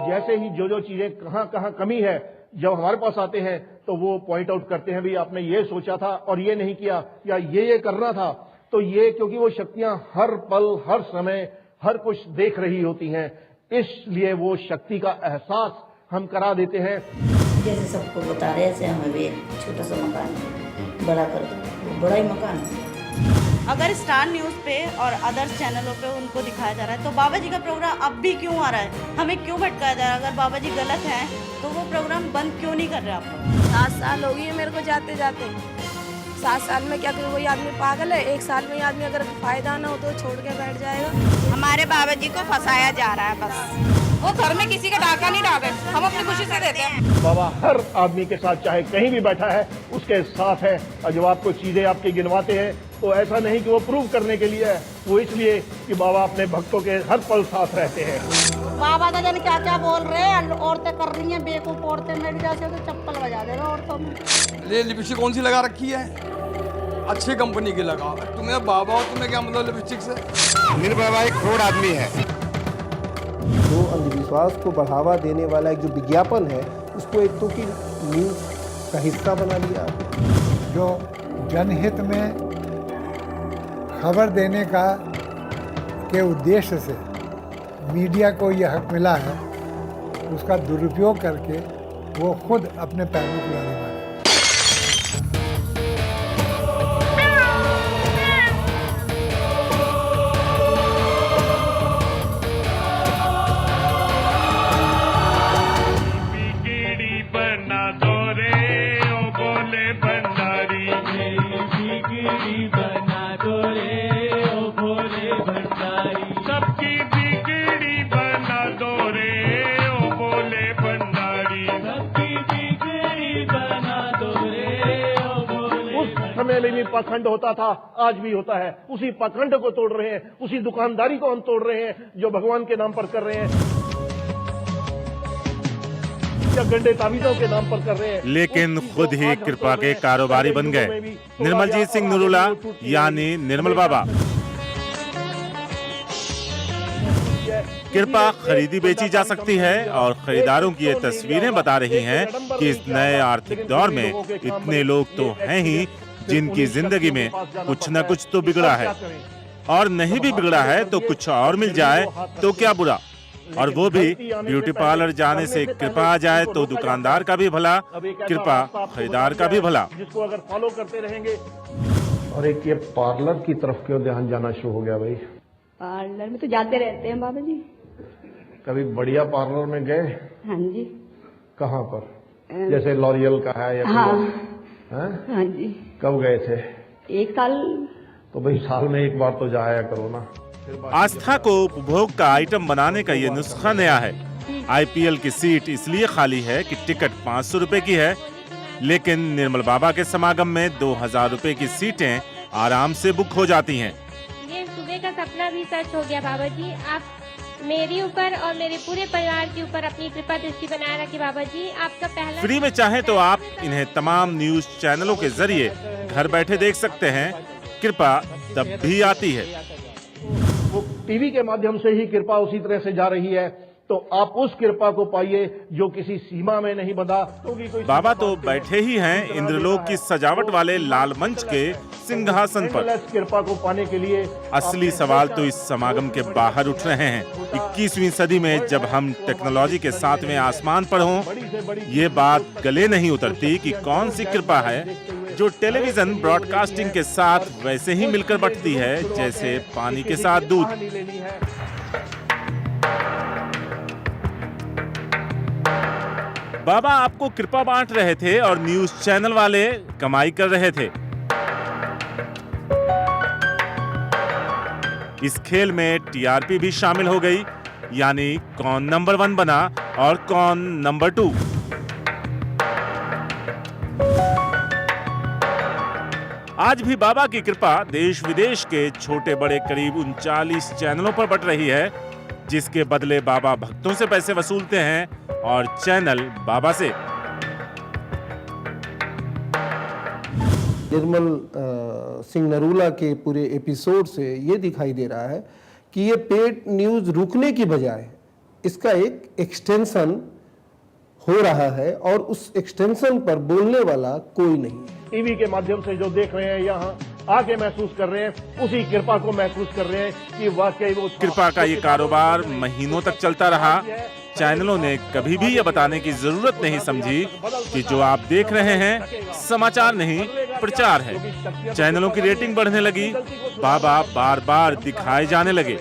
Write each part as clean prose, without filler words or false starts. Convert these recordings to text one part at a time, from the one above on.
जैसे ही जो चीजें कहाँ कहाँ कमी है जब हमारे पास आते हैं तो वो पॉइंट आउट करते हैं, भी आपने ये सोचा था और ये नहीं किया, या ये करना था। तो ये क्योंकि वो शक्तियां हर पल हर समय हर कुछ देख रही होती हैं, इसलिए वो शक्ति का एहसास हम करा देते हैं। जैसे सबको बता रहे हैं, हमें भी एक छोटा सा मकान बड़ा कर दो, वो बड़ा ही मकान है। अगर स्टार न्यूज़ पे और अदर्स चैनलों पे उनको दिखाया जा रहा है तो बाबा जी का प्रोग्राम अब भी क्यों आ रहा है? हमें क्यों भटकाया जा रहा है? अगर बाबा जी गलत हैं तो वो प्रोग्राम बंद क्यों नहीं कर रहे आप लोग? 7 साल हो गई मेरे को जाते जाते। 7 साल में क्या कोई आदमी पागल है? 1 साल में ही आदमी अगर फायदा ना हो तो छोड़ के बैठ जाएगा। हमारे बाबा जी को फंसाया जा रहा है बस। वो घर में किसी का डाका नहीं डाके, हम अपनी खुशी से देते हैं। बाबा हर आदमी के साथ चाहे कहीं भी बैठा है उसके साथ है, और जब आपको चीजें आपकी गिनवाते हैं तो ऐसा नहीं कि वो प्रूव करने के लिए है, वो इसलिए कि बाबा अपने भक्तों के हर पल साथ रहते हैं। बाबा दादा ने क्या क्या बोल रहे हैं, औरतें कर रही हैं बेवकूफ औरतें, मेरी जैसे तो चप्पल बजा देगा औरतों में। ये लिपस्टिक कौन सी लगा रखी है? अच्छी कंपनी की लगा। तुम्हें बाबा हो, तुम्हें क्या मतलब लिपस्टिक से? निर्भय एक खोड़ आदमी है। जो अंधविश्वास को बढ़ावा देने वाला एक जो विज्ञापन है उसको एक तो की न्यूज़ का हिस्सा बना लिया। जो जनहित में खबर देने का के उद्देश्य से मीडिया को यह हक मिला है, उसका दुरुपयोग करके वो खुद अपने पैरों को लाने वाले। में पाखंड होता था, आज भी होता है। उसी पाखंड को तोड़ रहे हैं, उसी दुकानदारी को हम तोड़ रहे हैं जो भगवान के नाम पर कर रहे हैं या गंदे तावीज़ों के नाम पर कर रहे हैं। लेकिन खुद ही कृपा के कारोबारी बन गए निर्मलजीत सिंह नरूला यानी निर्मल बाबा। कृपा खरीदी बेची जा सकती है और खरीदारों की ये तस्वीरें बता रही हैं कि इस नए आर्थिक दौर में इतने लोग तो हैं ही जिनकी जिंदगी में कुछ न कुछ तो बिगड़ा है, और नहीं भी बिगड़ा है तो कुछ और मिल जाए तो क्या बुरा। और वो भी ब्यूटी पार्लर जाने से कृपा आ जाए तो दुकानदार का भी भला, कृपा खरीदार का भी भला। जिसको अगर फॉलो करते रहेंगे। और एक ये पार्लर की तरफ क्यों ध्यान जाना शुरू हो गया भाई? पार्लर में तो जाते रहते हैं बाबा जी। कभी बढ़िया पार्लर में गए? हाँ जी। कहाँ पर? जैसे लॉरियल का है या हाँ जी। कब गए थे? 1 साल। तो भाई साल में एक बार तो जाया करो ना। आस्था को उपभोग का आइटम बनाने का ये नुस्खा नया है। आईपीएल की सीट इसलिए खाली है कि टिकट 500 रुपए की है, लेकिन निर्मल बाबा के समागम में 2000 रुपए की सीटें आराम से बुक हो जाती हैं। ये सुबह का सपना भी सच हो गया बाबा जी। आप मेरे ऊपर और मेरे पूरे परिवार के ऊपर अपनी कृपा दृष्टि बनाए रखिए बाबा जी। आपका पहला फ्री में चाहे तो आप इन्हें तमाम न्यूज चैनलों के जरिए घर बैठे देख सकते हैं। कृपा तब भी आती है। वो टीवी के माध्यम से ही कृपा उसी तरह से जा रही है, तो आप उस कृपा को पाइए जो किसी सीमा में नहीं बंधा। बाबा तो बैठे ही हैं इंद्रलोक की सजावट वाले लाल मंच के सिंहासन पर। कृपा को पाने के लिए असली सवाल तो इस समागम के बाहर उठ रहे हैं। 21वीं सदी में जब हम टेक्नोलॉजी के साथ में आसमान पर हों, ये बात गले नहीं उतरती कि कौन सी कृपा है जो टेलीविजन ब्रॉडकास्टिंग के साथ वैसे ही मिलकर बंटती है जैसे पानी के साथ दूध। बाबा आपको कृपा बांट रहे थे और न्यूज चैनल वाले कमाई कर रहे थे। इस खेल में टीआरपी भी शामिल हो गई, यानी कौन नंबर 1 बना और कौन नंबर 2। आज भी बाबा की कृपा देश विदेश के छोटे बड़े करीब 39 चैनलों पर बट रही है, जिसके बदले बाबा भक्तों से पैसे वसूलते हैं और चैनल बाबा से। निर्मल सिंह नरूला के पूरे एपिसोड से ये दिखाई दे रहा है कि ये पेड न्यूज़ रुकने की बजाय इसका एक एक्सटेंशन हो रहा है और उस एक्सटेंशन पर बोलने वाला कोई नहीं। टीवी के माध्यम से जो देख रहे हैं, यहाँ आके महसूस कर रहे हैं, उसी कृपा को महसूस कर रहे हैं कि वाकई वो कृपा का ये कारोबार महीनों तक चलता रहा। चैनलों ने कभी भी ये बताने की जरूरत नहीं समझी कि जो आप देख रहे हैं समाचार नहीं, प्रचार है। चैनलों की रेटिंग बढ़ने लगी, बाबा बार बार दिखाए जाने लगे।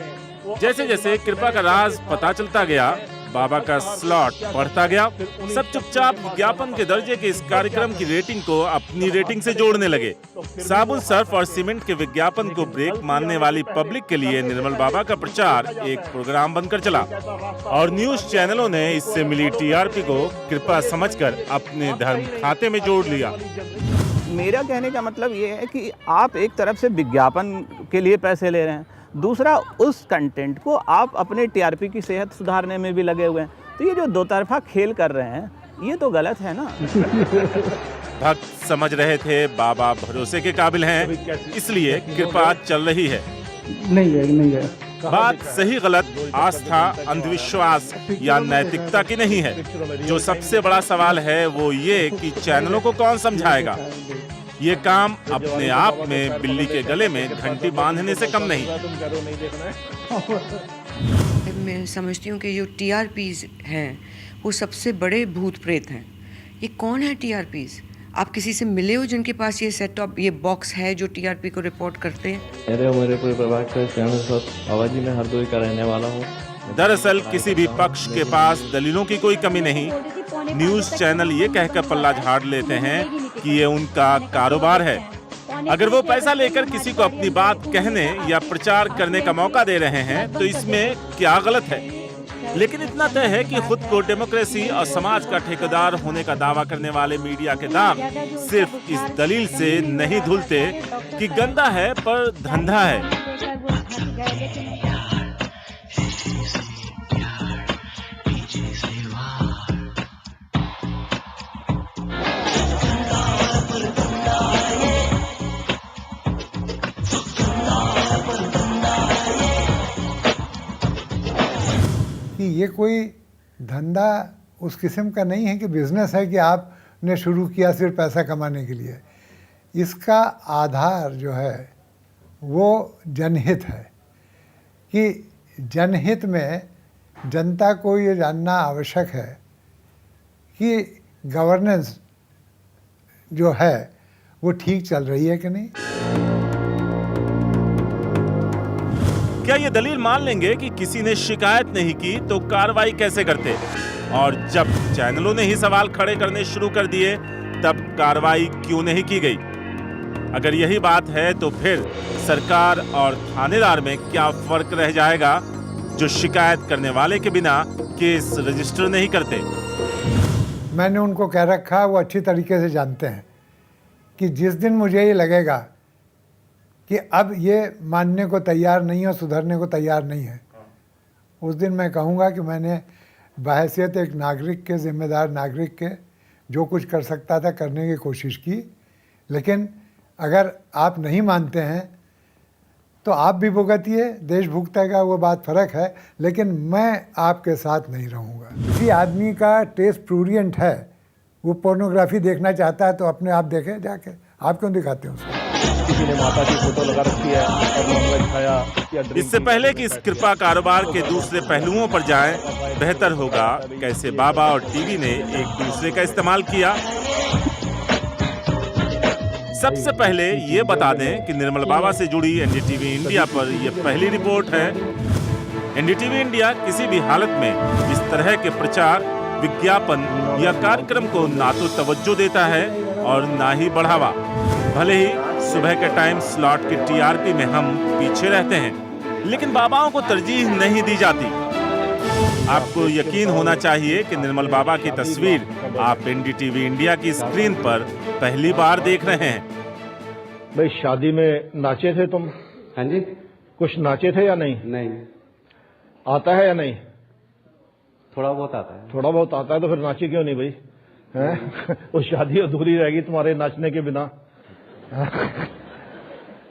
जैसे जैसे कृपा का राज पता चलता गया, बाबा का स्लॉट बढ़ता गया। सब चुपचाप विज्ञापन के दर्जे के इस कार्यक्रम की रेटिंग को अपनी रेटिंग से जोड़ने लगे। साबुन, सर्फ और सीमेंट के विज्ञापन को ब्रेक मानने वाली पब्लिक के लिए निर्मल बाबा का प्रचार एक प्रोग्राम बनकर चला और न्यूज चैनलों ने इससे मिली टीआरपी को कृपा समझकर अपने धर्म खाते में जोड़ लिया। मेरा कहने का मतलब ये है कि आप एक तरफ से विज्ञापन के लिए पैसे ले रहे हैं, दूसरा उस कंटेंट को आप अपने टीआरपी की सेहत सुधारने में भी लगे हुए हैं। तो ये जो दो तरफा खेल कर रहे हैं, ये तो गलत है ना। भक्त समझ रहे थे बाबा भरोसे के काबिल हैं, इसलिए कृपा चल रही है। नहीं है। बात सही गलत, आस्था, अंधविश्वास या नैतिकता की नहीं है। जो सबसे बड़ा सवाल है वो ये कि चैनलों को कौन समझाएगा। ये काम अपने आप में बिल्ली के गले में घंटी बांधने से कम नहीं। मैं समझती हूँ कि जो टीआरपीज हैं वो सबसे बड़े भूत प्रेत हैं। ये कौन है टीआरपीज? आप किसी से मिले हो जिनके पास ये सेट टॉप, ये बॉक्स है जो टीआरपी को रिपोर्ट करते हैं? मेरे पूरे परिवार का चैनल बाबा जी, मैं हरदोई का रहने वाला हूँ। दरअसल किसी भी पक्ष के पास दलीलों की कोई कमी नहीं। न्यूज चैनल ये कहकर पल्ला झाड़ लेते हैं कि ये उनका कारोबार है। अगर वो पैसा लेकर किसी को अपनी बात कहने या प्रचार करने का मौका दे रहे हैं तो इसमें क्या गलत है। लेकिन इतना तय है कि खुद को डेमोक्रेसी और समाज का ठेकेदार होने का दावा करने वाले मीडिया के दाग सिर्फ इस दलील से नहीं धुलते कि गंदा है पर धंधा है। कि ये कोई धंधा उस किस्म का नहीं है कि बिजनेस है कि आपने शुरू किया सिर्फ पैसा कमाने के लिए। इसका आधार जो है वो जनहित है कि जनहित में जनता को ये जानना आवश्यक है कि गवर्नेंस जो है वो ठीक चल रही है कि नहीं। क्या ये दलील मान लेंगे कि किसी ने शिकायत नहीं की तो कार्रवाई कैसे करते, और जब चैनलों ने ही सवाल खड़े करने शुरू कर दिए तब कार्रवाई क्यों नहीं की गई? अगर यही बात है तो फिर सरकार और थानेदार में क्या फर्क रह जाएगा जो शिकायत करने वाले के बिना केस रजिस्टर नहीं करते? मैंने उनको कह रखा, वो अच्छी तरीके से जानते हैं कि जिस दिन मुझे ये लगेगा कि अब ये मानने को तैयार नहीं है और सुधरने को तैयार नहीं है, उस दिन मैं कहूँगा कि मैंने बहैसियत एक नागरिक के, जिम्मेदार नागरिक के, जो कुछ कर सकता था करने की कोशिश की। लेकिन अगर आप नहीं मानते हैं तो आप भी भुगतिए, देश भुगतेगा, वो बात फ़र्क है, लेकिन मैं आपके साथ नहीं रहूँगा। किसी आदमी का टेस्ट प्रूरियंट है, वो पोर्नोग्राफी देखना चाहता है तो अपने आप देखे जाके, आप क्यों दिखाते हैं उसको? किसी ने माता की फोटो लगा रखी है और लंबा दिखाया। इससे पहले कि इस कृपा कारोबार के दूसरे पहलुओं पर जाएं, बेहतर होगा कैसे बाबा और टीवी ने एक दूसरे का इस्तेमाल किया। सबसे पहले ये बता दें कि निर्मल बाबा से जुड़ी एनडीटीवी इंडिया पर यह पहली रिपोर्ट है। एनडीटीवी इंडिया किसी भी हालत में इस तरह के प्रचार, विज्ञापन या कार्यक्रम को ना तो तवज्जो देता है और ना ही बढ़ावा। भले ही सुबह के टाइम स्लॉट की टीआरपी में हम पीछे रहते हैं, लेकिन बाबाओं को तरजीह नहीं दी जाती। आपको यकीन होना चाहिए कि निर्मल बाबा की तस्वीर आप एनडीटीवी इंडिया की स्क्रीन पर पहली बार देख रहे हैं। भाई शादी में नाचे थे तुम? हाँ जी। कुछ नाचे थे या नहीं? नहीं। आता है या नहीं? थोड़ा बहुत आता है। थोड़ा बहुत आता है तो फिर नाचे क्यों नहीं भाई? हैं? वो शादी अधूरी रहेगी तुम्हारे नाचने के बिना।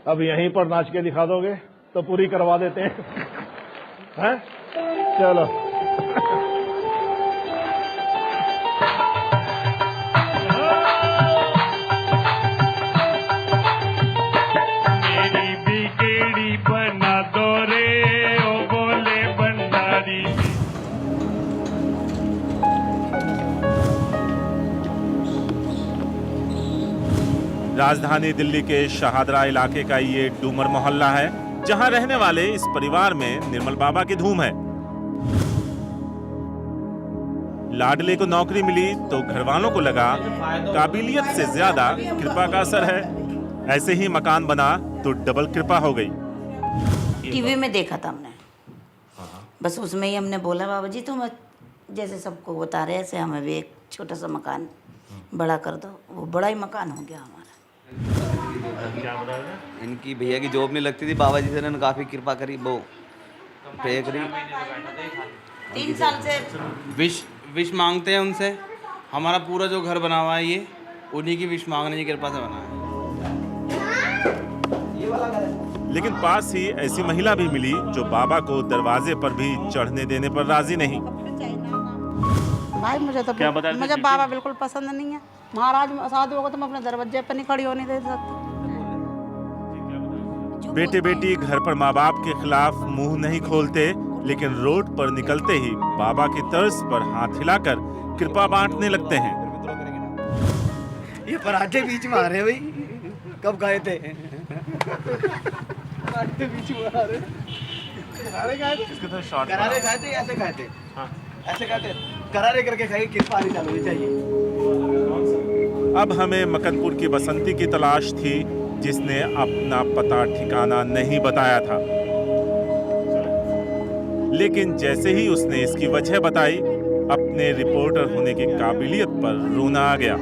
अब यहीं पर नाच के दिखा दोगे तो पूरी करवा देते हैं। हैं? चलो। मेरी बिगड़ी बना दो रे ओ बोले भंडारी। राजधानी दिल्ली के शाहदरा इलाके का ये डूमर मोहल्ला है, जहां रहने वाले इस परिवार में निर्मल बाबा की धूम है। लाडले को नौकरी मिली तो घर वालों को लगा काबिलियत से ज्यादा कृपा का असर है। ऐसे ही मकान बना तो डबल कृपा हो गई। टीवी में देखा था हमने, बस उसमें ही हमने बोला बाबा जी तुम जैसे सबको बता रहे ऐसे हमें भी एक छोटा सा मकान बड़ा कर दो। वो बड़ा ही मकान हो गया हमारा। इनकी भैया की जॉब नहीं लगती थी, बाबा जी से इन्होंने काफ़ी कृपा करी, वो पे करी। 3 साल से विश मांगते हैं उनसे। हमारा पूरा जो घर बना हुआ है ये उन्हीं की विश मांगने की कृपा से बना है। लेकिन पास ही ऐसी महिला भी मिली जो बाबा को दरवाजे पर भी चढ़ने देने पर राजी नहीं। भाई मुझे तो मुझे बाबा बिल्कुल पसंद नहीं है। महाराज साधुओं को तुम अपने दरवाजे पर नहीं खड़ी होने दे सकते। बेटे बेटी घर पर माँ बाप के खिलाफ मुंह नहीं खोलते, लेकिन रोड पर निकलते ही बाबा की तर्ज पर हाथ हिलाकर कृपा बांटने लगते हैं। ये पराठे बीच में आ रहे भाई, कब खाए थे? पराठे बीच में आ रहे। करारे खाए थे, ऐसे खाए थे, ऐसे खाए थे, करारे करके खाए, कृपा आनी चालू होनी चाहिए। अब हमें मकनपुर की बसंती की तलाश थी, जिसने अपना पता ठिकाना नहीं बताया था। लेकिन जैसे ही उसने इसकी वजह बताई, अपने रिपोर्टर होने की काबिलियत पर रोना आ गया।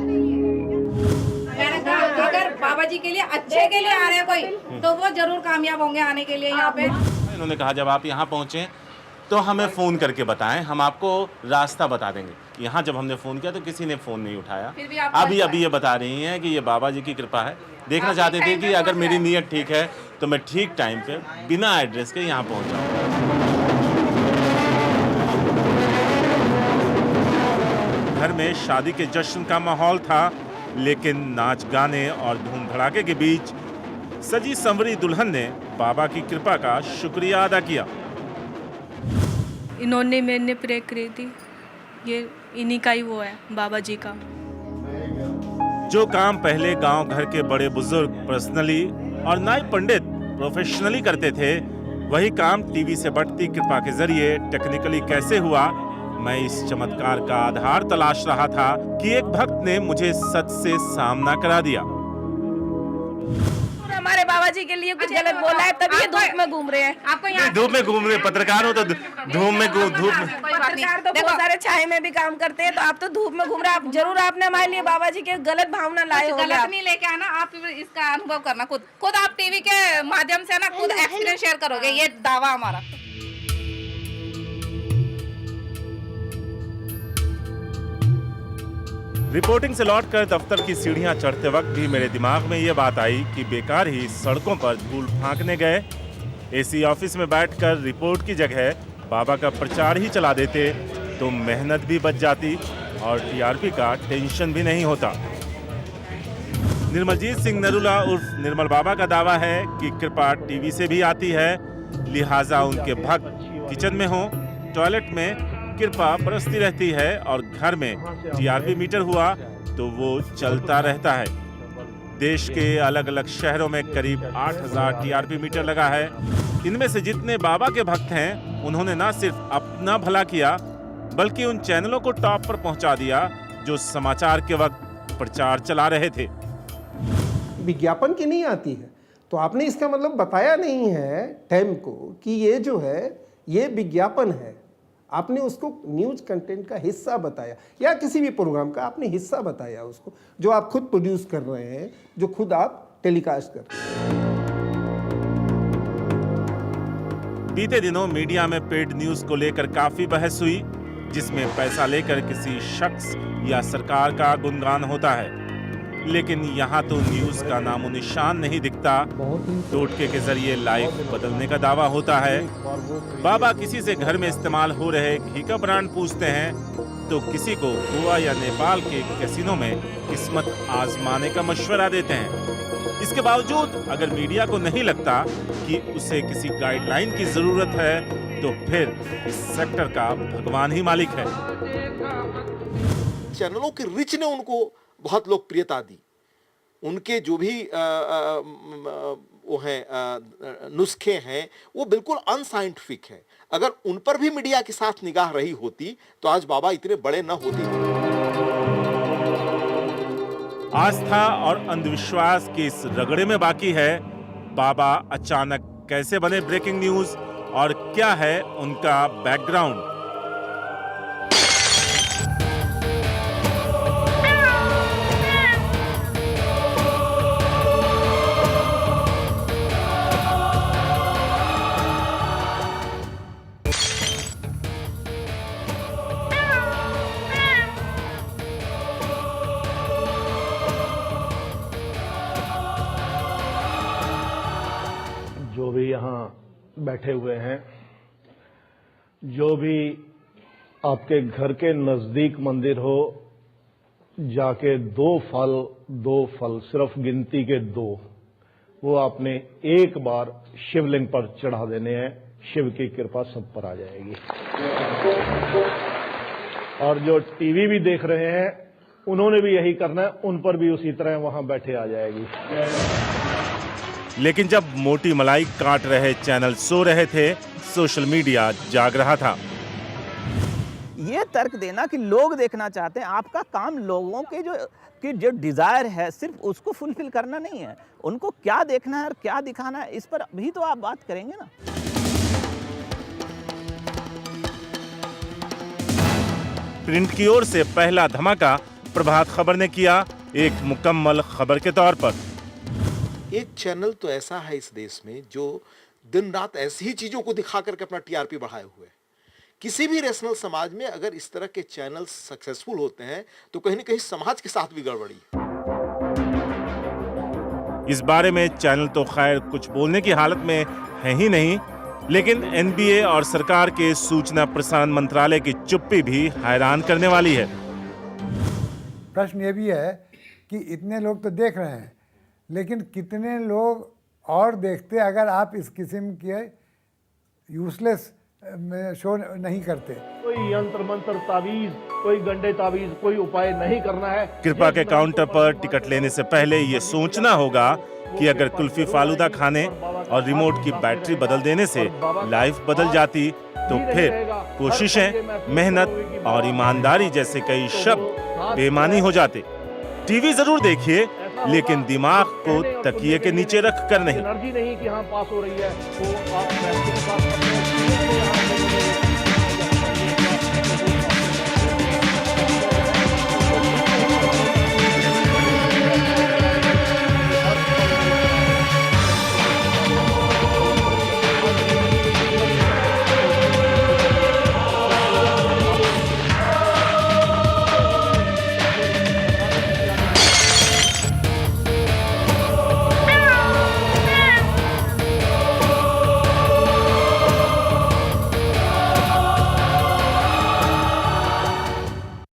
अगर बाबा जी के लिए अच्छे के लिए आ रहे हैं कोई, तो वो जरूर कामयाब होंगे आने के लिए यहाँ पे। इन्होंने कहा जब आप यहाँ पहुँचे तो हमें फ़ोन करके बताएं, हम आपको रास्ता बता देंगे। यहाँ जब हमने फ़ोन किया तो किसी ने फ़ोन नहीं उठाया। अभी ये बता रही हैं कि ये बाबा जी की कृपा है। देखना चाहते थे कि अगर मेरी नीयत ठीक है तो मैं ठीक टाइम पे बिना एड्रेस के यहाँ पहुँच जाऊँ। घर में शादी के जश्न का माहौल था, लेकिन नाच गाने और धूम धड़ाके के बीच सजी संवरी दुल्हन ने बाबा की कृपा का शुक्रिया अदा किया। इन्होंने मैंने प्रे करी थी, ये इन्हीं का ही वो है, बाबा जी का। जो काम पहले गांव घर के बड़े बुजुर्ग पर्सनली और नाई पंडित प्रोफेशनली करते थे, वही काम टीवी से बढ़ती कृपा के जरिए टेक्निकली कैसे हुआ, मैं इस चमत्कार का आधार तलाश रहा था कि एक भक्त ने मुझे सच से सामना करा दिया। हमारे बाबा जी के लिए कुछ गलत बोला है, तभी ये धूप में घूम रहे हैं। आपको यहाँ धूप में घूम रहे, पत्रकार हो तो धूप में पत्रकार तो बहुत सारे छाए में भी काम करते हैं, तो आप तो धूप में घूम रहे हैं। आप जरूर आपने हमारे लिए बाबा जी के गलत भावना लाए हो। गलत नहीं लेके आना, आप इसका अनुभव करना खुद आप टीवी के माध्यम से ना खुद एक्सपीरियंस शेयर करोगे, ये दावा हमारा। रिपोर्टिंग से लौटकर दफ्तर की सीढ़ियां चढ़ते वक्त भी मेरे दिमाग में ये बात आई कि बेकार ही सड़कों पर धूल फांकने गए। एसी ऑफिस में बैठकर रिपोर्ट की जगह बाबा का प्रचार ही चला देते तो मेहनत भी बच जाती और टीआरपी का टेंशन भी नहीं होता। निर्मलजीत सिंह नरूला उर्फ निर्मल बाबा का दावा है कि कृपा टीवी से भी आती है, लिहाजा उनके भक्त किचन में हो, टॉयलेट में कृपा बरसती रहती है और घर में टीआरपी मीटर हुआ तो वो चलता रहता है। देश के अलग अलग शहरों में करीब 8000 टीआरपी मीटर लगा है। इनमें से जितने बाबा के भक्त हैं, उन्होंने न सिर्फ अपना भला किया, बल्कि उन चैनलों को टॉप पर पहुंचा दिया जो समाचार के वक्त प्रचार चला रहे थे। विज्ञापन की नहीं आती है तो आपने इसका मतलब बताया नहीं है टाइम को कि ये जो है ये विज्ञापन है। आपने उसको न्यूज़ कंटेंट का हिस्सा बताया या किसी भी प्रोग्राम का आपने हिस्सा बताया उसको, जो आप खुद प्रोड्यूस कर रहे हैं, जो खुद आप टेलीकास्ट कर रहे हैं। बीते दिनों मीडिया में पेड न्यूज़ को लेकर काफी बहस हुई, जिसमें पैसा लेकर किसी शख्स या सरकार का गुणगान होता है। लेकिन यहाँ तो न्यूज का नामो निशान नहीं दिखता। टोटके के जरिए लाइफ बदलने का दावा होता है। बाबा किसी से घर में इस्तेमाल हो रहे घी का ब्रांड पूछते हैं तो किसी को गोवा या नेपाल के कैसीनो में किस्मत आजमाने का मशवरा देते हैं। इसके बावजूद अगर मीडिया को नहीं लगता कि उसे किसी गाइडलाइन की जरूरत है तो फिर इस सेक्टर का भगवान ही मालिक है। चैनलों की रिच ने उनको बहुत लोकप्रियता दी। उनके जो भी वो हैं नुस्खे हैं वो बिल्कुल अनसाइंटिफिक है। अगर उन पर भी मीडिया के साथ निगाह रही होती तो आज बाबा इतने बड़े न होते। आस्था और अंधविश्वास के इस रगड़े में बाकी है बाबा अचानक कैसे बने ब्रेकिंग न्यूज और क्या है उनका बैकग्राउंड। जो भी यहाँ बैठे हुए हैं, जो भी आपके घर के नजदीक मंदिर हो, जाके दो फल सिर्फ गिनती के 2 वो आपने एक बार शिवलिंग पर चढ़ा देने हैं। शिव की कृपा सब पर आ जाएगी। और जो टीवी भी देख रहे हैं उन्होंने भी यही करना है, उन पर भी उसी तरह वहां बैठे आ जाएगी। लेकिन जब मोटी मलाई काट रहे चैनल सो रहे थे, सोशल मीडिया जाग रहा था। ये तर्क देना कि लोग देखना चाहते हैं, आपका काम लोगों के जो डिजायर है सिर्फ उसको फुलफिल करना नहीं है। उनको क्या देखना है और क्या दिखाना है, इस पर भी तो आप बात करेंगे ना। प्रिंट की ओर से पहला धमाका प्रभात खबर ने किया, एक मुकम्मल खबर के तौर पर। एक चैनल तो ऐसा है इस देश में जो दिन रात ऐसी ही चीजों को दिखा करके अपना टीआरपी बढ़ाए हुए है। किसी भी रेशनल समाज में अगर इस तरह के चैनल सक्सेसफुल होते हैं तो कहीं न कहीं समाज के साथ भी गड़बड़ी। इस बारे में चैनल तो खैर कुछ बोलने की हालत में है ही नहीं, लेकिन एनबीए और सरकार के सूचना प्रसारण मंत्रालय की चुप्पी भी हैरान करने वाली है। प्रश्न ये भी है कि इतने लोग तो देख रहे हैं, लेकिन कितने लोग और देखते अगर आप इस किस्म के यूजलेस शो नहीं करते। कोई यंत्र मंत्र तावीज, कोई गंडे तावीज, कोई उपाय नहीं करना है। कृपा के काउंटर पर टिकट लेने से पहले ये सोचना होगा कि अगर कुल्फी फालूदा खाने और रिमोट की बैटरी बदल देने से लाइफ बदल जाती तो फिर कोशिशें, मेहनत और ईमानदारी जैसे कई शब्द बेमानी हो जाते। टीवी जरूर देखिए, लेकिन दिमाग को तकिए के नीचे रख कर नहीं। एनर्जी नहीं कि हाँ पास हो रही है, तो आप